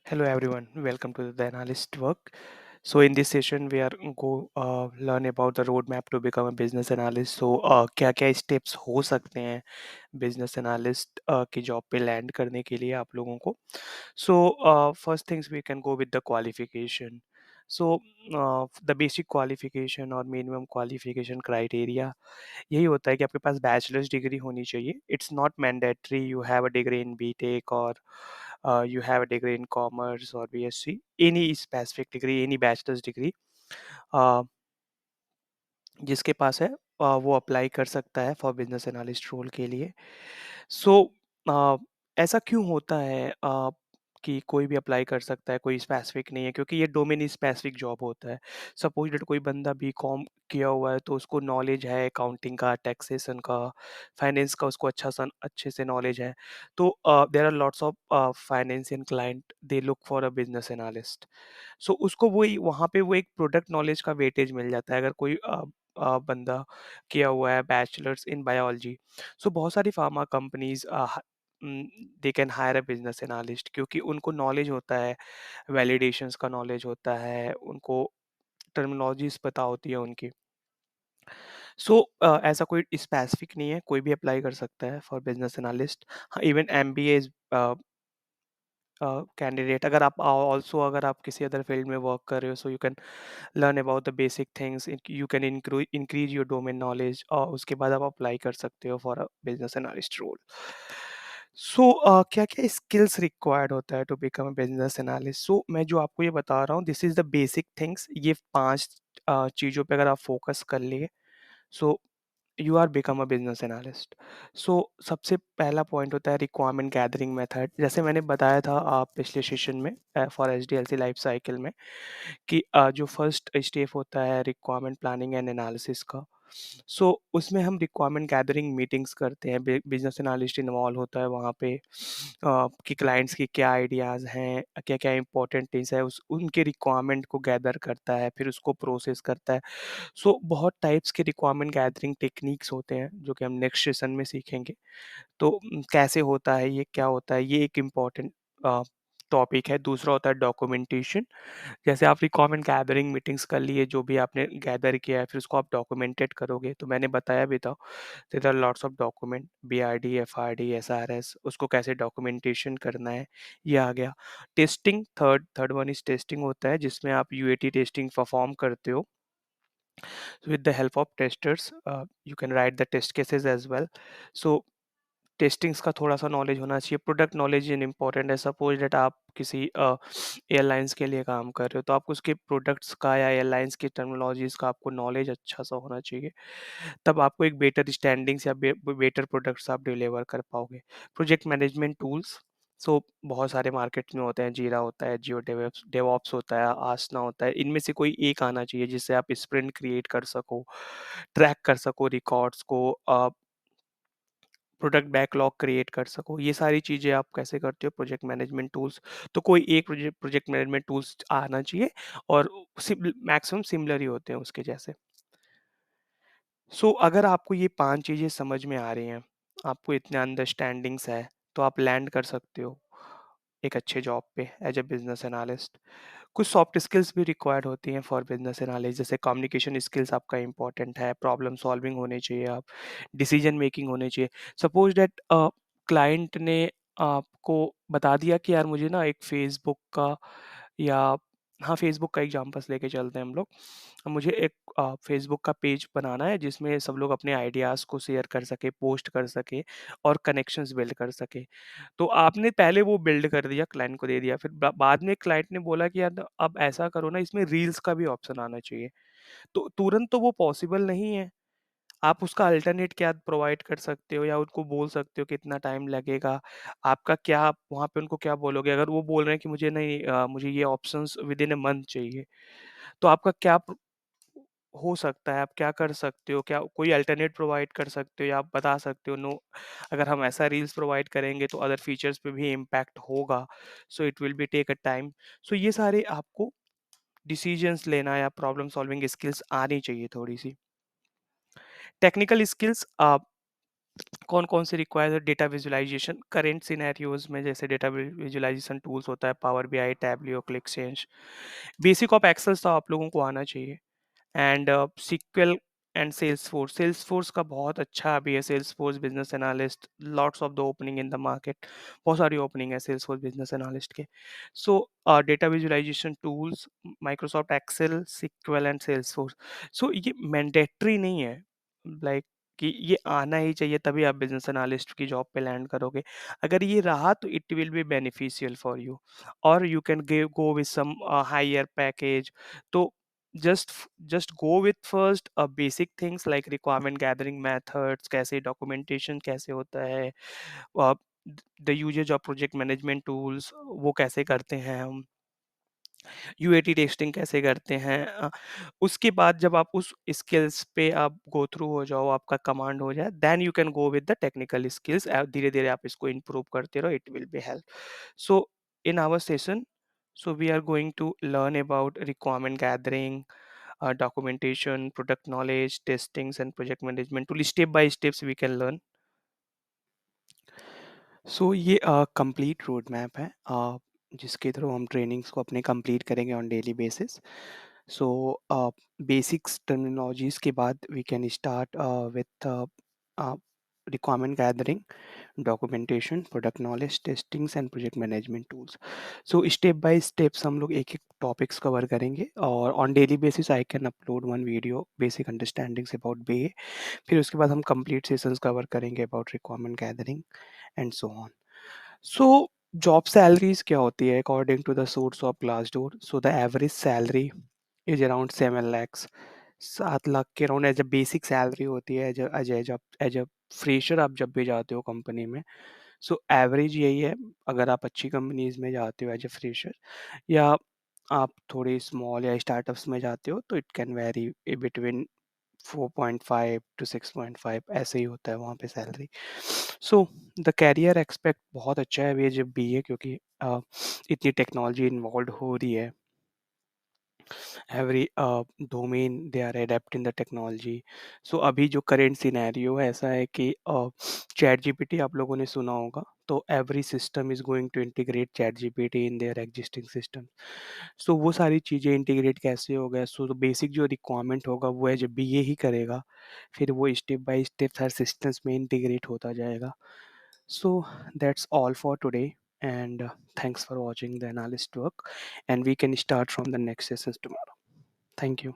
Hello everyone, welcome to the Analyst Work. So in this session, we are go learn about the roadmap to become a business analyst. So क्या क्या steps हो सकते हैं business analyst की job पे land करने के लिए आप लोगों को. So first things we can go with the qualification. So the basic qualification और minimum qualification criteria यही होता है कि आपके पास बैचलर्स डिग्री होनी चाहिए. It's not mandatory you have a degree in BTech और you have a degree in commerce और BSc. Any specific degree, any bachelors degree जिसके पास है वो अप्लाई कर सकता है फॉर बिजनेस एनालिस्ट रोल के लिए. सो ऐसा क्यों होता है कि कोई भी अप्लाई कर सकता है, कोई स्पेसिफिक नहीं है, क्योंकि ये डोमेन स्पेसिफिक जॉब होता है. सपोज दैट कोई बंदा बीकॉम किया हुआ है तो उसको नॉलेज है अकाउंटिंग का, टैक्सेशन का, फाइनेंस का, उसको अच्छे से नॉलेज है. तो there are lots of financial client, they look for a business analyst. So उसको वही वहाँ पे वो एक प्रोडक्ट नॉलेज का वेटेज मिल जाता है अगर कोई बंदा किया हुआ है बैचलर्स इन बायोलॉजी. सो बहुत सारी pharma companies they can hire a business analyst क्योंकि उनको नॉलेज होता है, वैलिडेशंस का नॉलेज होता है, उनको टर्मिनोलॉजीज पता होती है उनकी. सो ऐसा कोई स्पेसिफिक नहीं है, कोई भी अप्लाई कर सकता है फॉर बिजनेस एनालिस्ट. हाँ, इवन एमबीए कैंडिडेट, अगर आप ऑल्सो अगर आप किसी अदर फील्ड में वर्क कर रहे हो, so you can learn about the basic things, you can increase your domain knowledge और उसके बाद आप अप्लाई कर सकते हो for a business analyst role. So क्या क्या स्किल्स रिक्वायर्ड होता है to become a business analyst. So मैं जो आपको ये बता रहा हूँ, this is the basic things. ये 5 चीज़ों पे अगर आप फोकस कर लिए, so you are become a business analyst. So सबसे पहला पॉइंट होता है रिक्वायरमेंट गैदरिंग मेथड. जैसे मैंने बताया था पिछले सेशन में फॉर एचडीएलसी लाइफ साइकिल में कि जो फर्स्ट स्टेप होता है रिक्वायरमेंट प्लानिंग एंड एनालिसिस का. सो उसमें हम रिक्वायरमेंट गैदरिंग मीटिंग्स करते हैं, बिजनेस एनालिस्ट इन्वॉल्व होता है वहाँ पे कि क्लाइंट्स की क्या आइडियाज़ हैं, क्या क्या इंपॉर्टेंट थिंग्स है, उस उनके रिक्वायरमेंट को गैदर करता है, फिर उसको प्रोसेस करता है. सो बहुत टाइप्स के रिक्वायरमेंट गैदरिंग टेक्निक्स होते हैं जो कि हम नेक्स्ट सेशन में सीखेंगे. तो कैसे होता है ये, क्या होता है, ये एक इम्पॉर्टेंट टॉपिक है. दूसरा होता है डॉक्यूमेंटेशन. जैसे आप रिक्वायरमेंट गैदरिंग मीटिंग्स कर लिए, जो भी आपने गैदर किया है फिर उसको आप डॉक्यूमेंटेड करोगे. तो मैंने बताया भी था, there are lots of document, BRD, FRD, SRS, उसको कैसे डॉक्यूमेंटेशन करना है, ये आ गया. Testing, third one is testing होता है जिसमें आप यूएटी टेस्टिंग परफॉर्म करते हो with the help of testers. You can write the test cases as well. So testings का थोड़ा-सा नॉलेज होना चाहिए. प्रोडक्ट नॉलेज इन इम्पोर्टेंट है. सपोज दैट आप किसी एयरलाइंस के लिए काम कर रहे हो, तो आपको उसके प्रोडक्ट्स का या एयरलाइंस की टर्मिनोलॉजीज़ का आपको नॉलेज अच्छा-सा होना चाहिए. तब आपको एक बेटर स्टैंडिंग्स या बेटर प्रोडक्ट्स आप डिलीवर कर पाओगे. प्रोजेक्ट मैनेजमेंट टूल्स, सो बहुत सारे मार्केट में होते हैं. जीरा होता है, जियो डेवऑप्स होता है, आसना होता है. इनमें से कोई एक आना चाहिए जिससे आप स्प्रिंट क्रिएट कर सको, ट्रैक कर सको रिकॉर्ड्स को, प्रोडक्ट बैकलॉग क्रिएट कर सको. ये सारी चीज़ें आप कैसे करते हो, प्रोजेक्ट मैनेजमेंट टूल्स. तो कोई एक प्रोजेक्ट मैनेजमेंट टूल्स आना चाहिए और मैक्सिमम सिमिलर ही होते हैं उसके जैसे. सो अगर आपको ये 5 चीज़ें समझ में आ रही हैं, आपको इतने अंडरस्टैंडिंग्स है, तो आप लैंड कर सकते हो एक अच्छे जॉब पे एज अ बिजनेस एनालिस्ट. कुछ सॉफ्ट स्किल्स भी रिक्वायर्ड होती हैं फॉर बिजनेस एनालिस्ट, जैसे कम्युनिकेशन स्किल्स आपका इंपॉर्टेंट है, प्रॉब्लम सॉल्विंग होने चाहिए, आप डिसीजन मेकिंग होने चाहिए. सपोज दैट क्लाइंट ने आपको बता दिया कि यार मुझे ना एक फेसबुक का या हाँ, फेसबुक का एग्जांपल्स लेके चलते हैं हम लोग. मुझे एक फेसबुक का पेज बनाना है जिसमें सब लोग अपने आइडियाज़ को शेयर कर सके, पोस्ट कर सके और कनेक्शंस बिल्ड कर सके. तो आपने पहले वो बिल्ड कर दिया, क्लाइंट को दे दिया, फिर बाद में क्लाइंट ने बोला कि यार अब ऐसा करो ना, इसमें रील्स का भी ऑप्शन आना चाहिए. तो तुरंत तो वो पॉसिबल नहीं है. आप उसका अल्टरनेट क्या प्रोवाइड कर सकते हो या उनको बोल सकते हो कितना टाइम लगेगा, आपका क्या, आप वहाँ पे उनको क्या बोलोगे अगर वो बोल रहे हैं कि मुझे नहीं, मुझे ये options with in a month चाहिए. तो आपका क्या हो सकता है, आप क्या कर सकते हो, क्या कोई अल्टरनेट प्रोवाइड कर सकते हो या आप बता सकते हो, नो, अगर हम ऐसा रील्स प्रोवाइड करेंगे तो अदर फीचर्स पे भी इम्पैक्ट होगा, so it will be take a time. So ये सारे आपको डिसीजंस लेना या प्रॉब्लम सॉल्विंग स्किल्स आनी चाहिए थोड़ी सी. टेक्निकल स्किल्स, कौन-कौन से require data visualization current scenarios में, जैसे डेटा विजुअलाइज़ेशन टूल्स होता है, Power BI, Tableau, Qlik Sense. Basic of Excel तो आप लोगों को आना चाहिए। एंड सीक्वल एंड सेल्सफोर्स का बहुत अच्छा अभी है। Salesforce business analyst, lots of the opening in the market, बहुत सारी ओपनिंग है सेल्सफोर्स बिजनेस एनालिस्ट के। So data visualization tools, Microsoft Excel, SQL and Salesforce. So ये मैंडेटरी नहीं है, लाइक कि ये आना ही चाहिए तभी आप बिजनेस एनालिस्ट की जॉब पे लैंड करोगे। अगर ये रहा तो it will be beneficial for you, और you can go with some higher package. तो just go with first basic things like requirement gathering methods, कैसे documentation कैसे होता है, uh, the usage of project management tools वो कैसे करते हैं हम, यूएटी टेस्टिंग कैसे करते हैं। उसके बाद जब आप उस स्किल्स पे आप गो थ्रू हो जाओ, आपका कमांड हो जाए, then you can go with the technical skills. धीरे धीरे आप इसको इम्प्रूव करते रहो, it will be help. So in our session, so we are going to learn about requirement gathering, documentation, product knowledge, testings, and project management tool. Step by steps we can learn. सो ये complete road map है, जिसके through हम trainings को अपने complete करेंगे on daily basis. So basics terminologies के बाद we can start with requirement gathering, documentation, product knowledge, testings and project management tools. So step by steps हम लोग एक एक टॉपिक्स कवर करेंगे, और on daily basis I can upload one video basic understandings about BA. फिर उसके बाद हम कंप्लीट सेशंस कवर करेंगे about requirement gathering and so on. So job salaries क्या होती है according to the source of Glassdoor? So the average salary is around 7 lakhs, 7 lakh के around as a basic salary होती है। एज अ फ्रेशर आप जब भी जाते हो कंपनी में, सो एवरेज यही है। अगर आप अच्छी कंपनीज में जाते हो एज अ फ्रेशर, या आप थोड़ी स्मॉल या स्टार्टअप्स में जाते हो, तो it can vary between 4.5 to 6.5, ऐसे ही होता है वहाँ पे salary. So the career expect बहुत अच्छा है ये जब बी है, क्योंकि इतनी टेक्नोलॉजी इन्वॉल्व हो रही है। Every domain they are adept in the technology. So अभी जो करेंट सिनेरियो है ऐसा है कि चैट जीपीटी आप लोगों ने सुना होगा, तो every system is going to integrate chat GPT in their existing system. So वो सारी चीज़ें इंटीग्रेट कैसे हो गया? सो बेसिक जो रिक्वायरमेंट होगा वो है जब बीए ही करेगा, फिर वो step by step her systems में इंटीग्रेट होता जाएगा। So that's all for today, and thanks for watching the analyst work, and we can start from the next sessions tomorrow. Thank you.